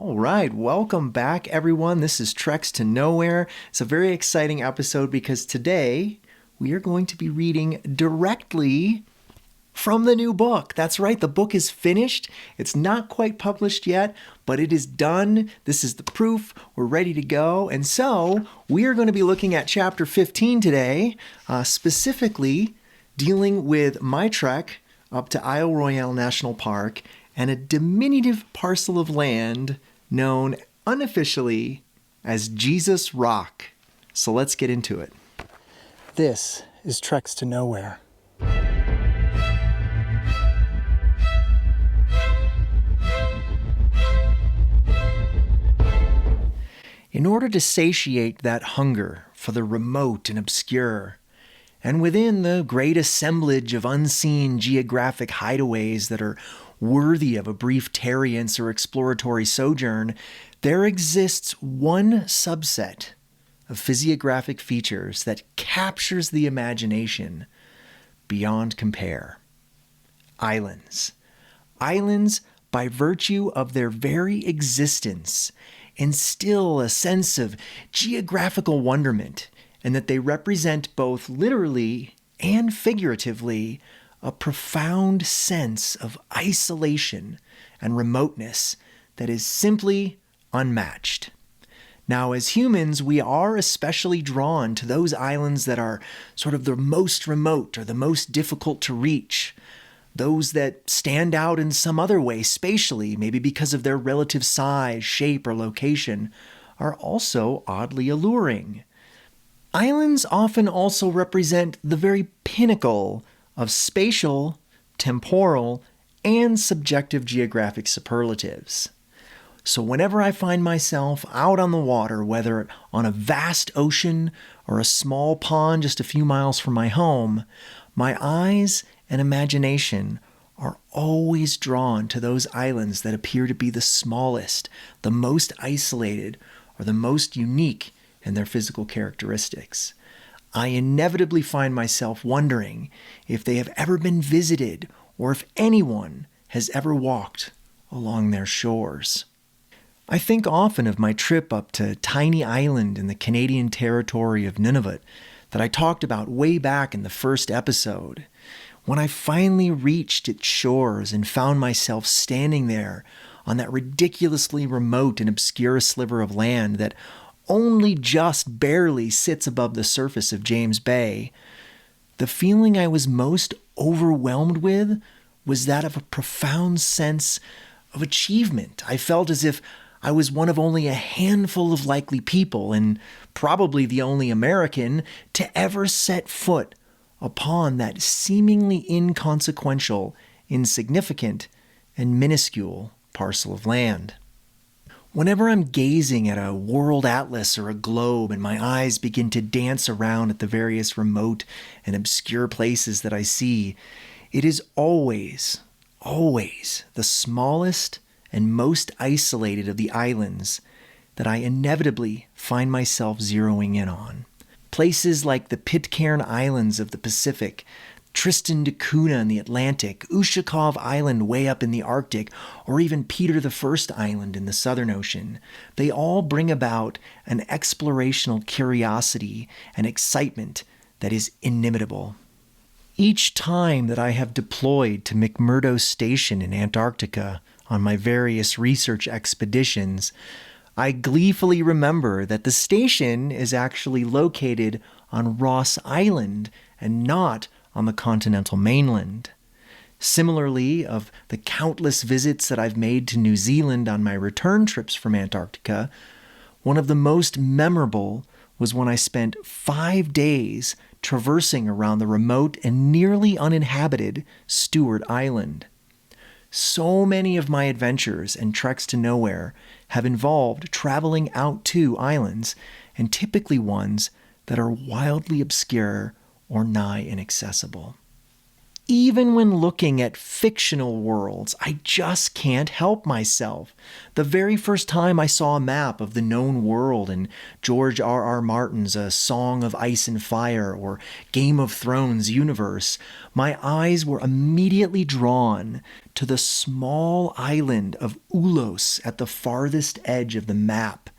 All right, welcome back, everyone. This is Treks to Nowhere. It's a very exciting episode because today we are going to be reading directly from the new book. That's right, the book is finished. It's not quite published yet, but it is done. This is the proof. We're ready to go. And so we are going to be looking at chapter 15 today, specifically dealing with my trek up to Isle Royale National Park and a diminutive parcel of land known unofficially as Jesus Rock. So let's get into it. This is Treks to Nowhere. In order to satiate that hunger for the remote and obscure, and within the great assemblage of unseen geographic hideaways that are worthy of a brief tarriance or exploratory sojourn, there exists one subset of physiographic features that captures the imagination beyond compare. Islands. Islands, by virtue of their very existence, instill a sense of geographical wonderment, and that they represent both literally and figuratively a profound sense of isolation and remoteness that is simply unmatched. Now, as humans, we are especially drawn to those islands that are sort of the most remote or the most difficult to reach, those that stand out in some other way spatially, maybe because of their relative size, shape, or location, are also oddly alluring. Islands often also represent the very pinnacle of spatial, temporal, and subjective geographic superlatives. So whenever I find myself out on the water, whether on a vast ocean or a small pond just a few miles from my home, my eyes and imagination are always drawn to those islands that appear to be the smallest, the most isolated, or the most unique in their physical characteristics. I inevitably find myself wondering if they have ever been visited or if anyone has ever walked along their shores. I think often of my trip up to Tiny Island in the Canadian territory of Nunavut that I talked about way back in the first episode. When I finally reached its shores and found myself standing there on that ridiculously remote and obscure sliver of land that only just barely sits above the surface of James Bay, the feeling I was most overwhelmed with was that of a profound sense of achievement. I felt as if I was one of only a handful of likely people, and probably the only American, to ever set foot upon that seemingly inconsequential, insignificant, and minuscule parcel of land. Whenever I'm gazing at a world atlas or a globe and my eyes begin to dance around at the various remote and obscure places that I see, it is always the smallest and most isolated of the islands that I inevitably find myself zeroing in on. Places like the Pitcairn Islands of the Pacific, Tristan da Cunha in the Atlantic, Ushakov Island way up in the Arctic, or even Peter I Island in the Southern Ocean, they all bring about an explorational curiosity and excitement that is inimitable. Each time that I have deployed to McMurdo Station in Antarctica on my various research expeditions, I gleefully remember that the station is actually located on Ross Island and not on the continental mainland. Similarly, of the countless visits that I've made to New Zealand on my return trips from Antarctica, one of the most memorable was when I spent 5 days traversing around the remote and nearly uninhabited Stewart Island. So many of my adventures and treks to nowhere have involved traveling out to islands, and typically ones that are wildly obscure or nigh inaccessible. Even when looking at fictional worlds, I just can't help myself. The very first time I saw a map of the known world in George R.R. Martin's A Song of Ice and Fire or Game of Thrones universe, my eyes were immediately drawn to the small island of Ulos at the farthest edge of the map.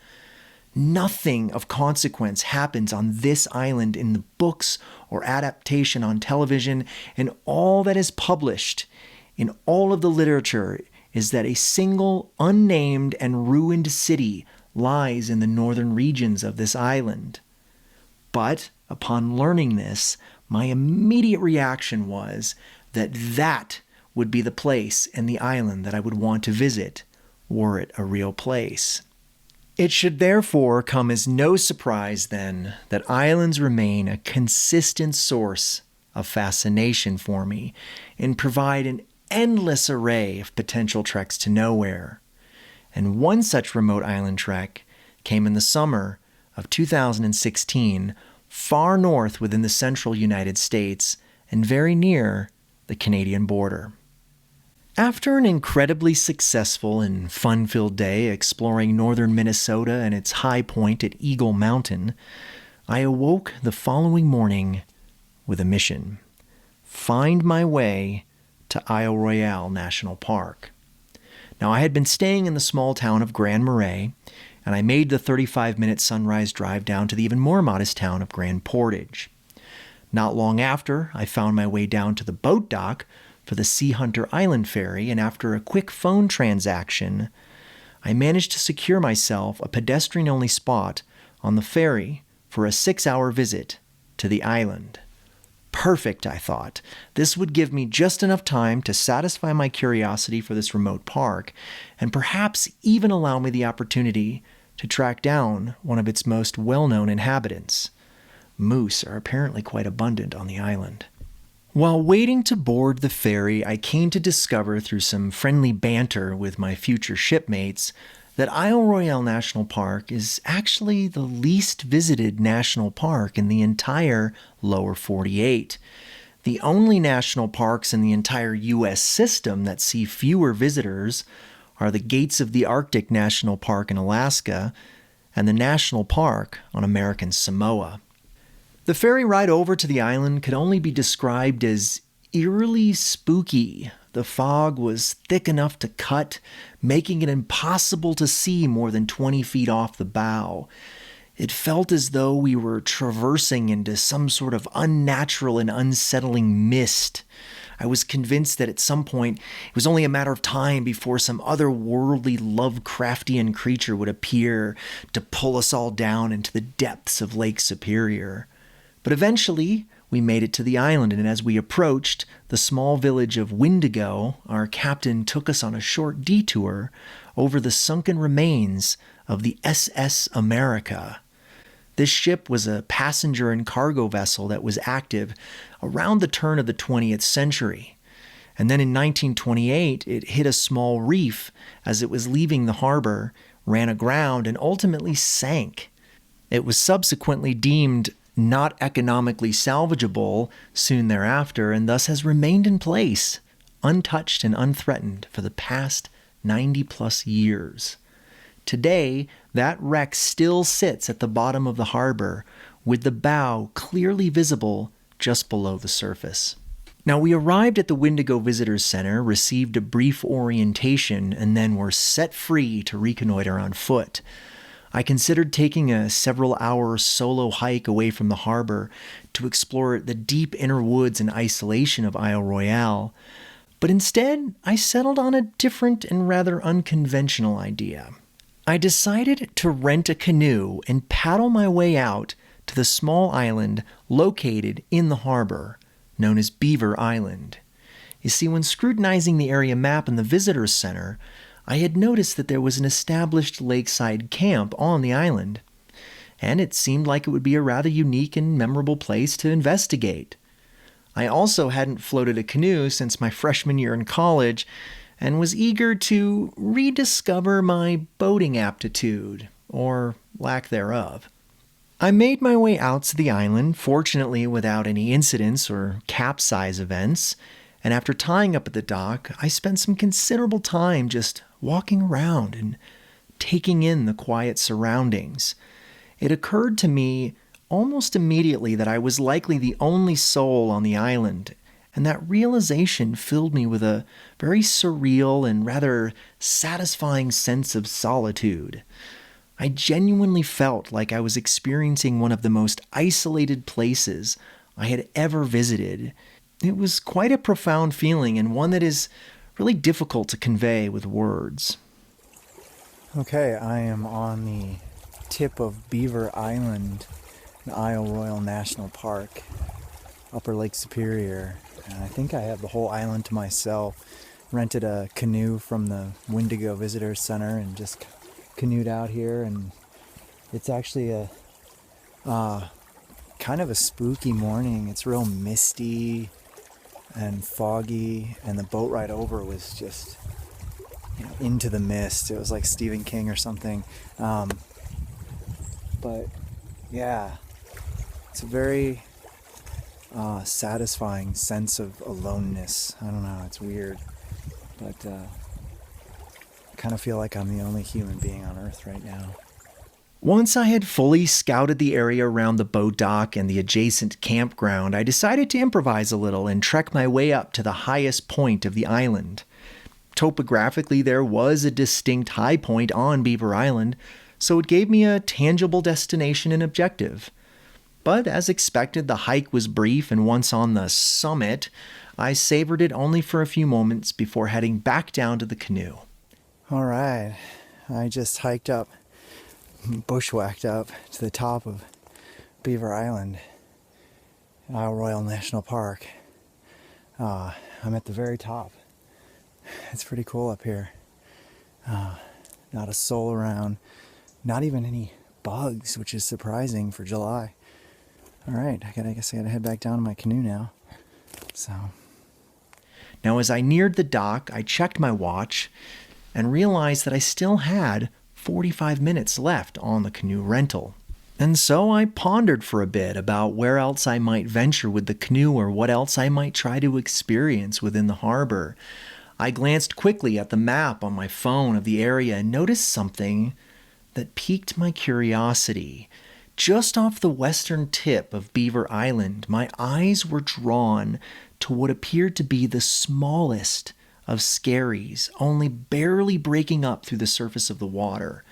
Nothing of consequence happens on this island in the books or adaptation on television, and all that is published in all of the literature is that a single unnamed and ruined city lies in the northern regions of this island. But upon learning this, my immediate reaction was that that would be the place and the island that I would want to visit, were it a real place. It should therefore come as no surprise, then, that islands remain a consistent source of fascination for me and provide an endless array of potential treks to nowhere. And one such remote island trek came in the summer of 2016, far north within the central United States and very near the Canadian border. After an incredibly successful and fun-filled day exploring northern Minnesota and its high point at Eagle Mountain, I awoke the following morning with a mission: find my way to Isle Royale National Park. Now, I had been staying in the small town of Grand Marais, and I made the 35-minute sunrise drive down to the even more modest town of Grand Portage. Not long after, I found my way down to the boat dock for the Sea Hunter Island ferry, and after a quick phone transaction, I managed to secure myself a pedestrian-only spot on the ferry for a 6-hour visit to the island. Perfect, I thought. This would give me just enough time to satisfy my curiosity for this remote park, and perhaps even allow me the opportunity to track down one of its most well-known inhabitants. Moose are apparently quite abundant on the island. While waiting to board the ferry, I came to discover through some friendly banter with my future shipmates that Isle Royale National Park is actually the least visited national park in the entire lower 48. The only national parks in the entire U.S. system that see fewer visitors are the Gates of the Arctic National Park in Alaska and the National Park on American Samoa. The ferry ride over to the island could only be described as eerily spooky. The fog was thick enough to cut, making it impossible to see more than 20 feet off the bow. It felt as though we were traversing into some sort of unnatural and unsettling mist. I was convinced that at some point it was only a matter of time before some otherworldly Lovecraftian creature would appear to pull us all down into the depths of Lake Superior. But eventually, we made it to the island, and as we approached the small village of Windigo, our captain took us on a short detour over the sunken remains of the SS America. This ship was a passenger and cargo vessel that was active around the turn of the 20th century. And then in 1928, it hit a small reef as it was leaving the harbor, ran aground, and ultimately sank. It was subsequently deemed not economically salvageable soon thereafter, and thus has remained in place, untouched and unthreatened for the past 90-plus years. Today, that wreck still sits at the bottom of the harbor, with the bow clearly visible just below the surface. Now, we arrived at the Windigo Visitors Center, received a brief orientation, and then were set free to reconnoiter on foot. I considered taking a several-hour solo hike away from the harbor to explore the deep inner woods and isolation of Isle Royale, but instead I settled on a different and rather unconventional idea. I decided to rent a canoe and paddle my way out to the small island located in the harbor, known as Beaver Island. You see, when scrutinizing the area map in the Visitors Center, I had noticed that there was an established lakeside camp on the island, and it seemed like it would be a rather unique and memorable place to investigate. I also hadn't floated a canoe since my freshman year in college, and was eager to rediscover my boating aptitude, or lack thereof. I made my way out to the island, fortunately without any incidents or capsize events, And after tying up at the dock, I spent some considerable time just walking around and taking in the quiet surroundings. It occurred to me almost immediately that I was likely the only soul on the island, and that realization filled me with a very surreal and rather satisfying sense of solitude. I genuinely felt like I was experiencing one of the most isolated places I had ever visited. It was quite a profound feeling, and one that is really difficult to convey with words. Okay, I am on the tip of Beaver Island in Isle Royale National Park, Upper Lake Superior. And I think I have the whole island to myself. Rented a canoe from the Wendigo Visitor Center and just canoed out here. And it's actually a kind of a spooky morning. It's real misty and foggy, and the boat ride over was just into the mist. It was like Stephen King or something. But yeah, it's a very satisfying sense of aloneness. I don't know, it's weird, but I kind of feel like I'm the only human being on Earth right now. Once I had fully scouted the area around the boat dock and the adjacent campground, I decided to improvise a little and trek my way up to the highest point of the island. Topographically, there was a distinct high point on Beaver Island, so it gave me a tangible destination and objective. But as expected, the hike was brief, and once on the summit, I savored it only for a few moments before heading back down to the canoe. All right, I just hiked up, bushwhacked up to the top of Beaver Island, Isle Royale National Park. I'm at the very top. It's pretty cool up here. Not a soul around, not even any bugs, which is surprising for July. All right, I guess I gotta head back down to my canoe now. Now, as I neared the dock, I checked my watch and realized that I still had 45 minutes left on the canoe rental. And so I pondered for a bit about where else I might venture with the canoe or what else I might try to experience within the harbor. I glanced quickly at the map on my phone of the area and noticed something that piqued my curiosity. Just off the western tip of Beaver Island, my eyes were drawn to what appeared to be the smallest of skerries, only barely breaking up through the surface of the water.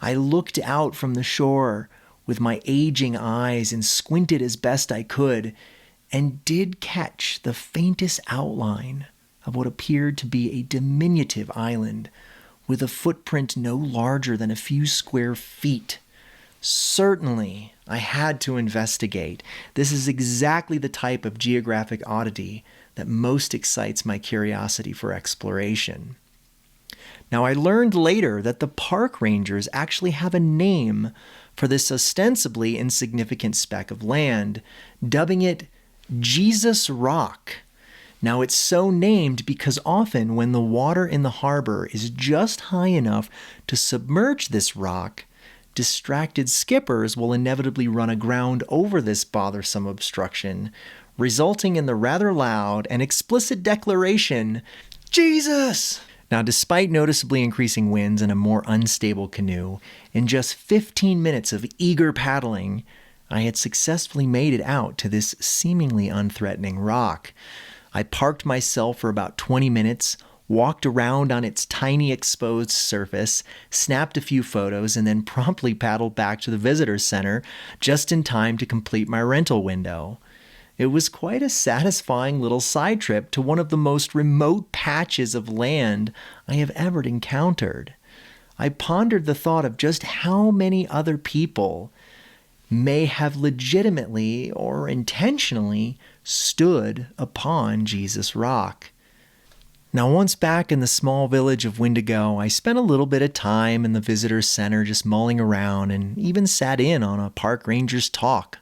I looked out from the shore with my aging eyes and squinted as best I could, and did catch the faintest outline of what appeared to be a diminutive island with a footprint no larger than a few square feet. Certainly, I had to investigate. This is exactly the type of geographic oddity that most excites my curiosity for exploration. Now, I learned later that the park rangers actually have a name for this ostensibly insignificant speck of land, dubbing it Jesus Rock. Now, it's so named because often when the water in the harbor is just high enough to submerge this rock, distracted skippers will inevitably run aground over this bothersome obstruction, resulting in the rather loud and explicit declaration, "Jesus!" Now, despite noticeably increasing winds and a more unstable canoe, in just 15 minutes of eager paddling, I had successfully made it out to this seemingly unthreatening rock. I parked myself for about 20 minutes, walked around on its tiny exposed surface, snapped a few photos, and then promptly paddled back to the visitor center just in time to complete my rental window. It was quite a satisfying little side trip to one of the most remote patches of land I have ever encountered. I pondered the thought of just how many other people may have legitimately or intentionally stood upon Jesus Rock. Now, once back in the small village of Wendigo, I spent a little bit of time in the visitor center just mulling around and even sat in on a park ranger's talk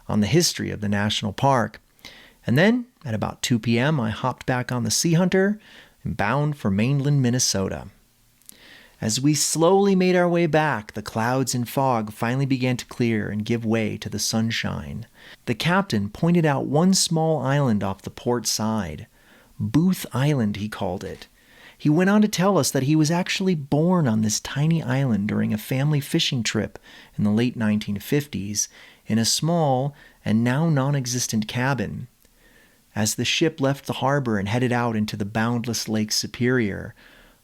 on the history of the national park. And then, at about 2 p.m., I hopped back on the Sea Hunter and bound for mainland Minnesota. As we slowly made our way back, the clouds and fog finally began to clear and give way to the sunshine. The captain pointed out one small island off the port side, Booth Island, he called it. He went on to tell us that he was actually born on this tiny island during a family fishing trip in the late 1950s in a small and now non-existent cabin. As the ship left the harbor and headed out into the boundless Lake Superior,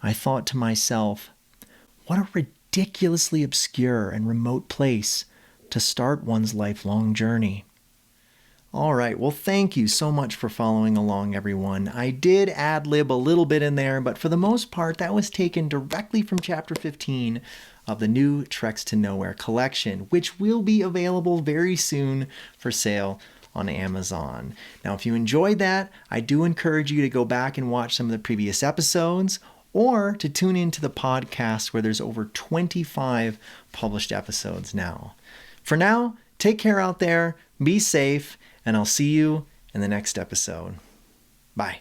I thought to myself, what a ridiculously obscure and remote place to start one's lifelong journey. All right, well, thank you so much for following along, everyone. I did ad-lib a little bit in there, but for the most part, that was taken directly from Chapter 15 of the new Treks to Nowhere collection, which will be available very soon for sale on Amazon. Now, if you enjoyed that, I do encourage you to go back and watch some of the previous episodes, or to tune into the podcast where there's over 25 published episodes now. For now, take care out there, be safe, and I'll see you in the next episode. Bye.